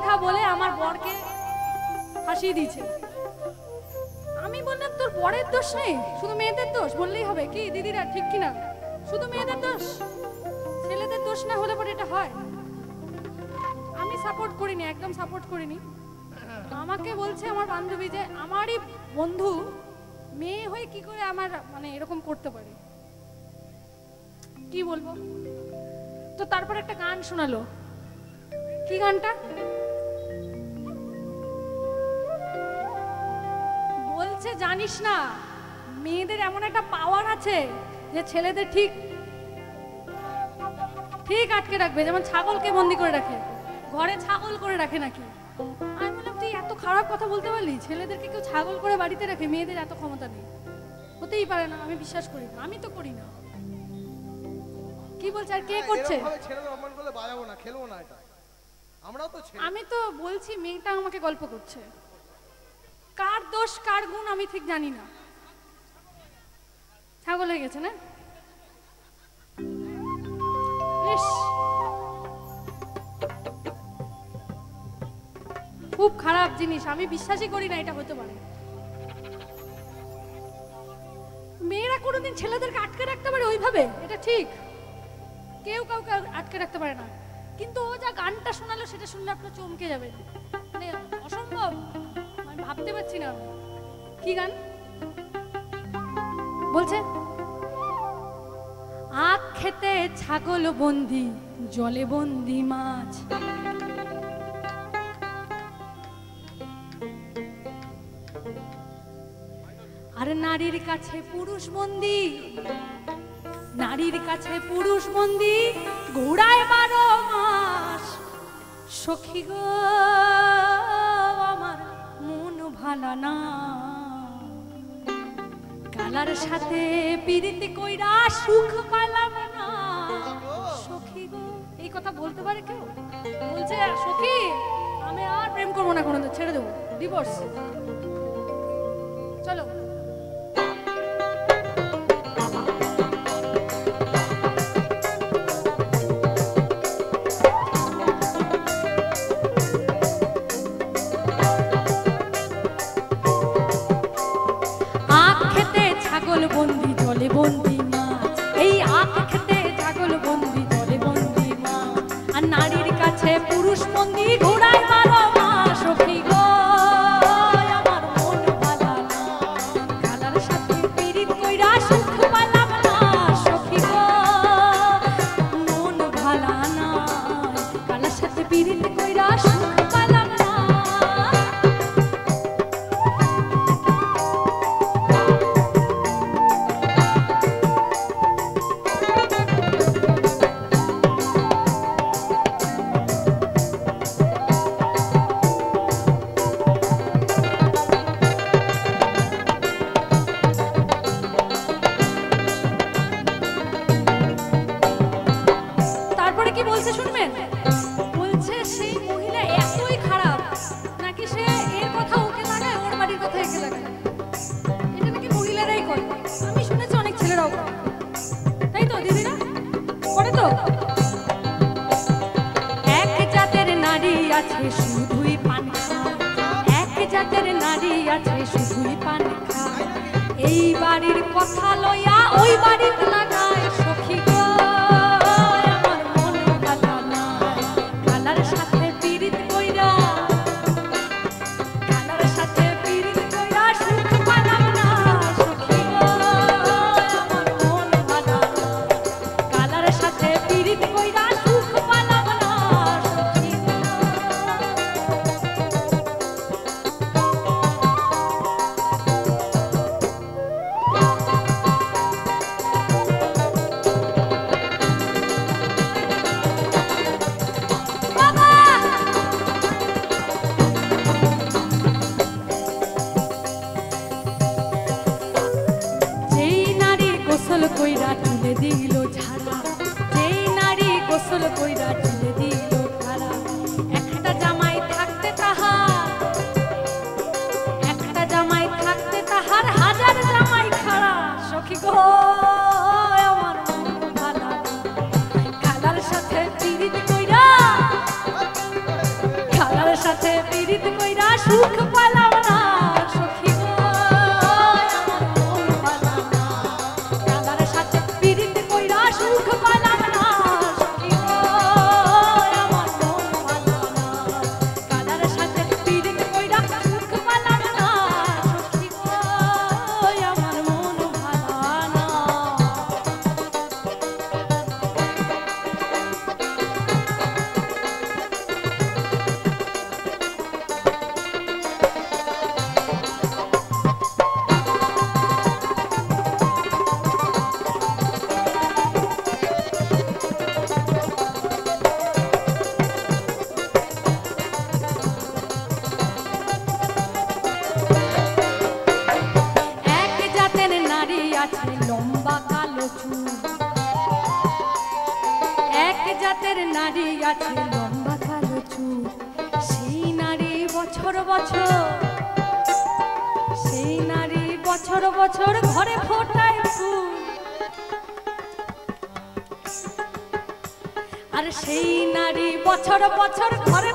কথা বলে আমার বরকে ফাঁসিয়ে দিয়েছে। আমি বললাম তোর বরের দোষ নেই, শুধু মেয়েদের দোষ বললেই হবে কি দিদিরা, ঠিক কিনা? শুধু মেয়েদের দোষ, ছেলেদের দোষ না হলে পরে এটা হয়? আমি সাপোর্ট করিনি, একদম সাপোর্ট করিনি। আমাকে বলছে আমার বান্ধবী যে আমারই বন্ধু মেয়ে হয়ে কি করে আমার মানে এরকম করতে পারে, কি বলবো। তো তারপর একটা গান শোনালো। কি গানটা? বলছে জানিস না মেয়েদের এমন একটা পাওয়ার আছে যে ছেলেদের ঠিক ঠিক আটকে রাখবে, যেমন ছাগলকে বন্দি করে রাখে, ঘরে ছাগল করে রাখে নাকি। আমি বললাম তুই এত খারাপ কথা বলতে পারলি? ছেলেদেরকে কেউ ছাগল করে বাড়িতে রাখে, মেয়েদের এত ক্ষমতা নেই, হতেই পারে না। আমি বিশ্বাস করি না, আমি তো করি না। কি বলছে আর কে করছে? আমি তো বলছি মেয়েটা আমাকে গল্প করছে, কার দোষ কার গুণ আমি ঠিক জানি না। ছাগল হয়ে গেছে না? খুব খারাপ জিনিস, আমি বিশ্বাসই করি না এটা হতে পারে। মেয়েরা কোনোদিন ছেলেদেরকে আটকে রাখতে পারে ওইভাবে? এটা ঠিক, কেউ কাউকে আটকে রাখতে পারে না। কিন্তু ও যা গানটা শোনালো সেটা শুনলে আপনি চমকে যাবেন, মানে অসম্ভব, আমি ভাবতে পারছি না। কি গান বলছে? আখ খেতে ছাগল বন্দি, জলে বন্দি মাছ, আর নারীর কাছে পুরুষ বন্দি, নারীর কাছে পুরুষ বন্দি, ঘোড়ায় 12 মাস। সখী গো আমার মন ভালো না, কালার সাথে পিরিতি কইরা সুখ পাইলাম না। সখী গো, এই কথা বলতে পারে কেউ? বলছে সখী আমি আর প্রেম করবো না, কোনোদিন ছেড়ে দেবো, ডিভোর্স। চলো বন্দি জলে বন্দি মাছ, এই আখ খেতে ছাগল বন্দি জলে বন্দি মাছ, আর নারীর কাছে পুরুষ বন্দি, ঘোড়ায় 12 মাস। সখী গো আমার মন ভালো না, কালার সাথে পিরিত কইরা সুখ পাইলাম না। সখী গো মন ভালো না, কালার সাথে পিরিত কইরা সুখ পাইলাম না। শুধুই পান খায়, এক জাতের নারী আছে শুধুই পান খায়, এই বাড়ির কথা লইয়া ওই বাড়িতে লাগায়। সখী গো আমার মন ভালো না, কালার সাথে পিরিত কইরা, কালার সাথে পিরিত কইরা সুখ পাইলাম না। সখী গো আমার মন ভালো না, কালার সাথে পিরিত কইরা সুখ পাইলাম না। কইরা তুলে দিল ঝাড়া, যেই নারী গোসল কইরা তুলে দিল ঝাড়া, একটা জামাই থাকতে তাহার, একটা জামাই থাকতে তাহার হাজার জামাই খাড়া। সখী গো আমার মন ভালো না, কালার সাথে পিরিত কইরা, কালার সাথে পীড়িত কইরা সুখ পালাম না সখী গো আমার মন ভালা না কাদার সাথে পীড়িত কইরা সুখ পালাম না সখী গো আমার মন ভালা না কাদার সাথে পীড়িত কইরা সুখ পালাম না সখী গো আমার মন ভালা না। আছে লম্বা কালো চুল এক জাতের নারী আছে লম্বা কালো চুল সেই নারী বছর বছর সেই নারী বছর বছর ঘরে ফোটায় ফুল আর সেই নারী বছর বছর ঘরে